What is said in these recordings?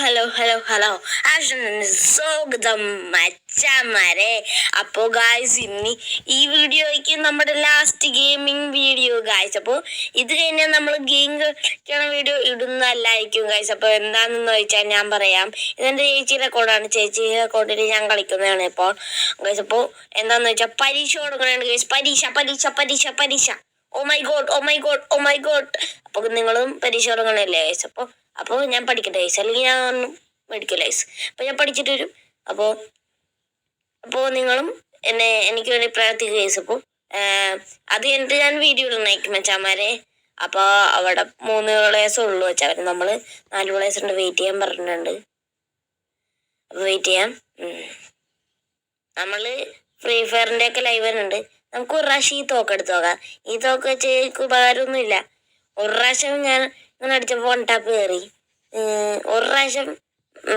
Hello സ്വാഗതം മച്ചാമാരെ. അപ്പോൾ ഗായ്സ്, ഇന്ന് ഈ വീഡിയോയ്ക്ക് നമ്മുടെ ലാസ്റ്റ് ഗെയിമിംഗ് വീഡിയോ ഗായ്സ്. അപ്പോൾ ഇത് കഴിഞ്ഞാൽ നമ്മൾ ഗെയിം കളിക്കണ വീഡിയോ ഇടുന്നതല്ലായിരിക്കും ഗായ്സ്. അപ്പോൾ എന്താണെന്ന് ചോദിച്ചാൽ ഞാൻ പറയാം. ഇതെൻ്റെ ചേച്ചിയുടെ റെക്കോർഡാണ്. ചേച്ചിയുടെ റെക്കോർഡിൽ ഞാൻ കളിക്കുന്നതാണ് ഇപ്പോൾ ഗായ്സ്. അപ്പോൾ എന്താണെന്ന് വെച്ചാൽ പരീക്ഷ കൊടുക്കണതാണ് ഗായ്സ്. പരീക്ഷ. Oh my God. അപ്പോൾ നിങ്ങളും പരീക്ഷ തുടങ്ങണല്ലേ ഗൈസ്. അപ്പോൾ ഞാൻ പഠിക്കട്ടെ ഗൈസ്, അല്ലെങ്കിൽ ഞാൻ ഒന്നും പഠിക്കില്ല ഗൈസ്. അപ്പോൾ ഞാൻ പഠിച്ചിട്ട് വരും. അപ്പോൾ നിങ്ങളും എനിക്ക് വേണ്ടി പ്രാർത്ഥിക്കുക ഗൈസ്. അപ്പോൾ അത് കഴിഞ്ഞിട്ട് ഞാൻ വീഡിയോ ഇടണേക്കും മച്ചാമാരെ. അപ്പോൾ അവിടെ 3 പ്ലേയേഴ്സ് ഉള്ളൂ വെച്ചാൽ നമ്മൾ 4 പ്ലേയേഴ്സ് ഉണ്ട്. വെയിറ്റ് ചെയ്യാൻ പറഞ്ഞിട്ടുണ്ട്. അപ്പോൾ വെയിറ്റ് ചെയ്യാം. നമ്മൾ ഫ്രീ ഫയറിൻ്റെ ഒക്കെ ലൈവ് വരുന്നുണ്ട്. നമുക്ക് ഒരു പ്രാവശ്യം ഈ തോക്കെടുത്ത് നോക്കാം. ഈ തോക്ക് വെച്ച് എനിക്ക് ഉപകാരമൊന്നുമില്ല. ഒരു പ്രാവശ്യം ഞാൻ ഇങ്ങനെ അടിച്ചപ്പോൾ 1 ടാപ്പ് കയറി. ഒരു പ്രാവശ്യം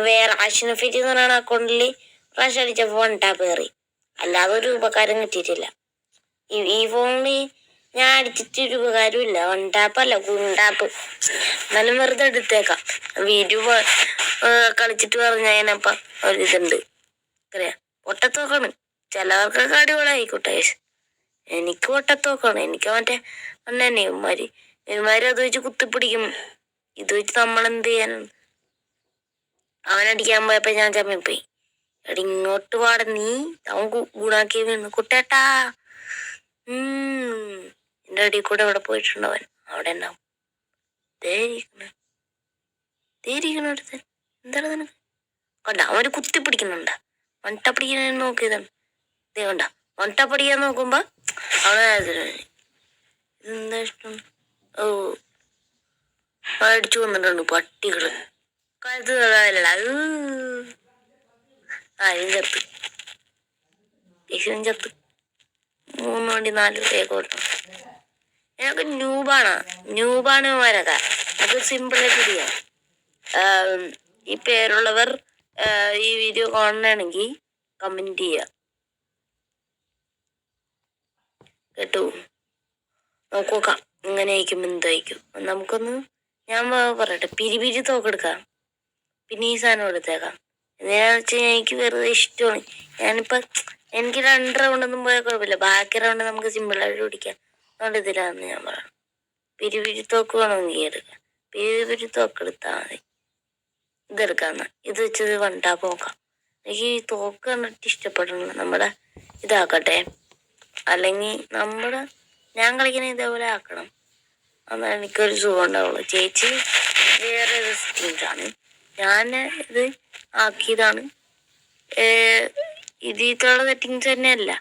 വേറെ ആഷിനഫിറ്റ് എന്ന് പറയുന്ന അക്കൗണ്ടിൽ പ്രാവശ്യം അടിച്ചപ്പോൾ 1 ടാപ്പ് കയറി. അല്ലാതെ ഒരു ഉപകാരം കിട്ടിയിട്ടില്ല. ഈ ഫോണിൽ ഞാൻ അടിച്ചിട്ടൊരു ഉപകാരമില്ല. 1 ടാപ്പ് അല്ല, ഗുണ്ടാപ്പ്. എന്നാലും വെറുതെ എടുത്തേക്കാം. വീഡിയോ കളിച്ചിട്ട് പറഞ്ഞതിനപ്പം ഒരിതുണ്ട്. അറിയാം, പൊട്ടത്തോക്കാണ്. ചിലവർക്കൊക്കെ അടിപൊളിയായിക്കോട്ടെ. എനിക്ക് പൊട്ടത്തോക്കാണ്. എനിക്ക് മറ്റേ അന്നെ ഇവന്മാര് അത് വെച്ച് കുത്തിപ്പിടിക്കും. ഇത് വെച്ച് നമ്മളെന്ത് ചെയ്യാനാണ്? അവനടിക്കാൻ പോയപ്പോ ഞാൻ ചമ്മിപ്പോയി. എടി ഇങ്ങോട്ട് പാട, നീ അവൻ ഗുണാക്കി വീണ് കുട്ടേട്ടാ. എന്റെ അടി കൂടെ ഇവിടെ പോയിട്ടുണ്ടവൻ. അവിടെ ഉണ്ടാവും. അടുത്ത് എന്താണ് നിനക്ക് കണ്ട? അവര് കുത്തിപ്പിടിക്കുന്നുണ്ട. വണ്ട പിടിക്കാൻ നോക്കിയതാണ്. ഇതേ കണ്ട, വണ്ട പിടിക്കാൻ നോക്കുമ്പോ അവിടെ ഇതെന്താ ഇഷ്ടം? അടിച്ചു വന്നിട്ടുണ്ട് പട്ടികള്. കാലത്ത് തൊഴാലല്ല. ചത്ത് യേശുവും ചത്ത്. 3 വണ്ടി 4 വേഗോട്ടം. ഞങ്ങൾക്ക് ന്യൂബാണ് വരക. അത് സിമ്പിളായിട്ട് ചെയ്യാം. ഈ പേരുള്ളവർ ഈ വീഡിയോ കാണണമെങ്കിൽ കമന്റ് ചെയ്യുക കേട്ടോ. നോക്കാം ഇങ്ങനെ ആയിരിക്കും, എന്തായിരിക്കും. നമുക്കൊന്ന് ഞാൻ പറയട്ടെ, പിരി തോക്കെടുക്കാം. പിന്നെ ഈ സാധനം എടുത്തേക്കാം. എന്തിനാന്ന് വെച്ച് കഴിഞ്ഞാൽ എനിക്ക് വെറുതെ ഇഷ്ടമാണ്. എനിക്ക് 2 റൗണ്ടൊന്നും പോയാൽ കുഴപ്പമില്ല. ബാക്കി റൗണ്ട് നമുക്ക് സിമ്പിളായിട്ട് പിടിക്കാം. അതുകൊണ്ട് ഇതിലാന്ന് ഞാൻ പറയാം. പിരി തോക്ക് വേണമെങ്കിൽ എടുക്കാം. പിരി തോക്കെടുത്താൽ മതി. ഇതെടുക്കാന്ന്. ഇത് വെച്ചത് 1 ടാപ്പ് നോക്കാം. എനിക്ക് ഈ തോക്ക് കണ്ടിട്ട് ഇഷ്ടപ്പെടണം. നമ്മുടെ ഇതാക്കട്ടെ, അല്ലെങ്കിൽ ഞാൻ കളിക്കുന്ന ഇതേപോലെ ആക്കണം. എന്നാൽ എനിക്കൊരു സുഖം ഉണ്ടാവുള്ളൂ. ചേച്ചി വേറെ സെറ്റിങ്സാണ്, ഞാൻ ഇത് ആക്കിയതാണ്. ഇതിലുള്ള സെറ്റിങ്സ് തന്നെയല്ല,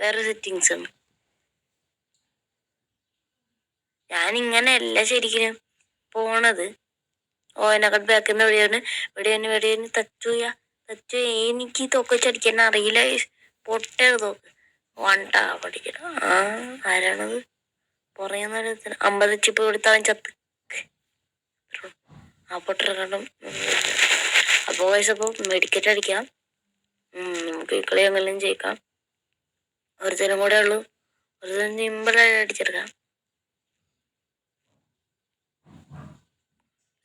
വേറെ സെറ്റിങ്സ് ആണ്. ഞാനിങ്ങനെയല്ല ശരിക്കും പോണത്. എന്നെക്കാട്ട് ബാക്കിന്ന് വെടിയാണ് തച്ചു. എനിക്ക് തോക്ക് വെച്ചടിക്കാൻ അറിയില്ല. പൊട്ടേ തോക്ക് 1 ടാപ്പ് അടിക്കണം. ആരാണത്? പറയുന്ന 50 ചിപ്പ് കൊടുത്തവൻ ചത്ത്. ആ പൊട്ടറെ കണ്ടും. അപ്പോൾ വയസ്സപ്പോൾ മെഡിക്കറ്റ് അടിക്കാം. നമുക്ക് ഈ കളി എങ്ങനെയും ജയിക്കാം. ഒരുത്തരം കൂടെ ഉള്ളൂ. ഒരുത്തരം സിമ്പിളായിട്ട് അടിച്ചെടുക്കാം.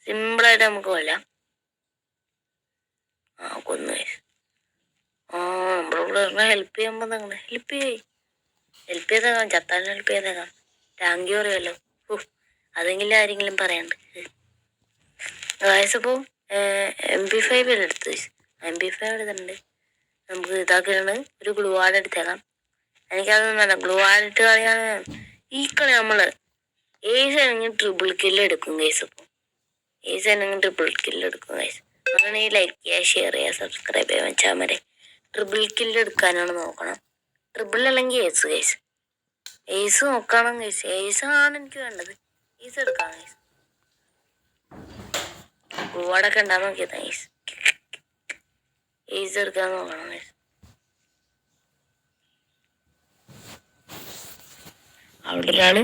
സിമ്പിളായിട്ട് നമുക്ക് കൊല്ലാം. കൊന്നു വയസ്സ്. നമ്മളിവിടെ ഹെൽപ്പ് ചെയ്യുമ്പോൾ നിങ്ങൾ ഹെൽപ്പ് ചെയ്തേക്കാം. ചത്താൻ ഹെൽപ്പ് ചെയ്തേക്കാം. താങ്ക് യു അറിയാലോ. അതെങ്കിലും ആരെങ്കിലും പറയാണ്ട്. വയസ്സപ്പോൾ MP5 എടുത്ത് MP5 എടുത്തിട്ടുണ്ട്. നമുക്ക് ഇതാക്കിയാണ് ഒരു ഗ്ലൂ വാർഡ് എടുത്തേക്കാം. എനിക്കതൊന്നും വേണ്ട. ഗ്ലൂ വാർഡ് ഇട്ട് കളിയാണ് ഈ കളി. നമ്മള് ഏസ് ആണെങ്കിൽ ട്രിപ്പിൾ കില്ല് എടുക്കും ഗൈസ്. അപ്പോൾ ഏസ് ആണെങ്കിൽ ട്രിപ്പിൾ കില്ല് എടുക്കും ഗൈസ്. അങ്ങനെ ലൈക്ക് ചെയ്യുക, ഷെയർ ചെയ്യുക, സബ്സ്ക്രൈബ് ചെയ്യുക വെച്ചാൽ മതി. ട്രിപ്പിൾ കില്ല് എടുക്കാനാണ് നോക്കണം. ട്രിപ്പിൾ അല്ലെങ്കിൽ ഏസ് ഗൈസ്. ഏസ് നോക്കണം ഗൈസ്. ഏസ് ആണ് എനിക്ക് വേണ്ടത്. ഏസ് എടുക്കാം ഗൈസ്. ഗ്ലൂവാർഡൊക്കെ ഉണ്ടാകാൻ നോക്കിയതാ ഗൈസ്. ഏസ് എടുക്കാൻ നോക്കണം ഗൈസ്. അവിടെ ഒരാള്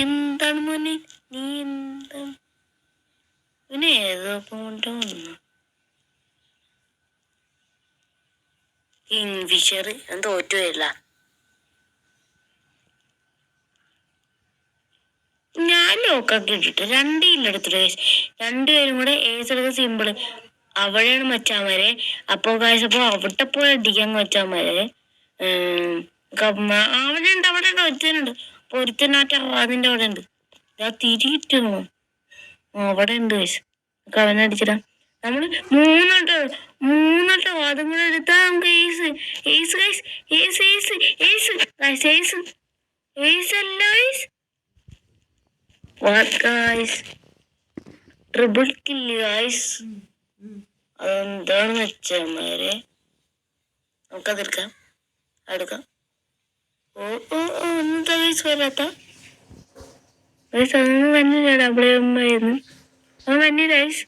എന്താണ് മോനെ, നീ എന്താണ് പിന്നെ ഏതോപ്പം കൊണ്ട് വന്നു? കിങ്ഫിഷർ തോറ്റു വരില്ല. ഞാൻ ലോക്കാക്കി ഇട്ടിട്ട് 2 കില്ലെടുത്തിട്ട് ഗൈസ്. 2 പേരും കൂടെ ഏസ് എടുക്കുക സിമ്പിള്. അവിടെയാണ് മച്ചാമാരെ. അപ്പോൾ ഗൈസ് അപ്പോൾ അവിടെ പോയി അടിക്കാൻ മച്ചാമാരെ. അവിടെ ഉണ്ട് ഒരുത്തനുണ്ട്. അപ്പൊ ഒരുത്തനാറ്റ അതിന്റെ അവിടെ ഉണ്ട്. തിരിയിട്ടുന്നു അവിടെ ഉണ്ട് ഗൈസ്. അവനടിച്ചിടാം. നമ്മള് മൂന്നോട്ടോ അതും കൂടെ എടുത്താ നമുക്ക് ace ace guys. Ace ace ace guys. Ace ace അല്ല guys. What guys? Triple kill guys. അതെന്താണെന്ന് വെച്ചാമാരെ നമുക്കതെടുക്കാം. എടുക്കാം. ഓ ഓ ഓ ഒന്നും ഗൈസ് വരാത്ത ഗൈസ്. അതൊന്നും വന്നില്ല. ഡബിൾ ആയിരുന്നു. അത് വന്നി ഗൈസ്.